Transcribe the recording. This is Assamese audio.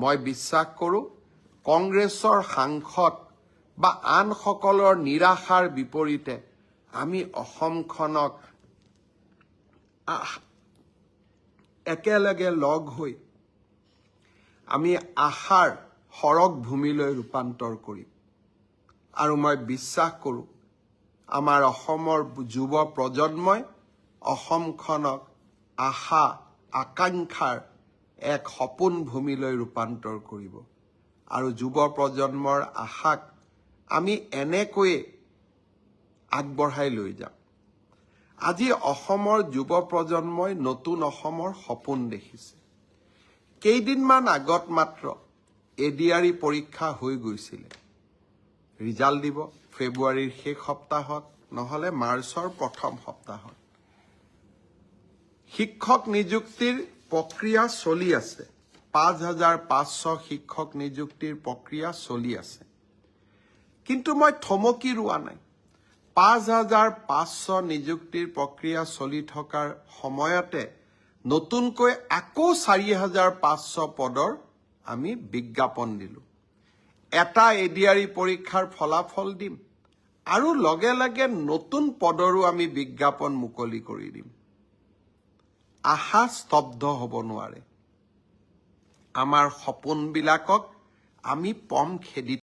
মই বিশ্বাস কৰোঁ কংগ্ৰেছৰ সাংসদ বা আনসকলৰ নিৰাশাৰ বিপৰীতে আমি অসমখনক একেলগে লগ হৈ আমি আশাৰ সৰগ ভূমিলৈ ৰূপান্তৰ কৰিম আৰু মই বিশ্বাস কৰোঁ আমাৰ অসমৰ যুৱ প্ৰজন্মই অসমখনক আশা আকাংক্ষাৰ এক সপোন ভূমিলৈ ৰূপান্তৰ কৰিব আৰু যুৱ প্ৰজন্মৰ আশাক আমি এনেকৈয়ে আগবঢ়াই লৈ যাম আজি অসমৰ যুৱ প্ৰজন্মই নতুন অসমৰ সপোন দেখিছে কেইদিনমান আগত মাত্ৰ এডিআৰই পৰীক্ষা হৈ গৈছিলে ৰিজাল্ট দিব ফেব্ৰুৱাৰীৰ শেষ সপ্তাহত নহলে মাৰ্চৰ প্ৰথম সপ্তাহত শিক্ষক নিযুক্তিৰ প্ৰক্ৰিয়া চলি আছে ৫৫০০ শিক্ষক নিযুক্তিৰ প্ৰক্ৰিয়া চলি আছে কিন্তু মই থমকি ৰোৱা নাই ৫৫০০ নিযুক্তিৰ প্ৰক্ৰিয়া চলি থকাৰ সময়তে নতুনকৈ আকৌ ৪৫০০ পদৰ আমি বিজ্ঞাপন দিলোঁ এটা এডিআৰই পৰীক্ষাৰ ফলাফল দিম আৰু লগে লগে নতুন পদৰো আমি বিজ্ঞাপন মুকলি কৰি দিম আশা স্তব্ধ হ'ব নোৱাৰে আমাৰ সপোনবিলাকক আমি পম খেদি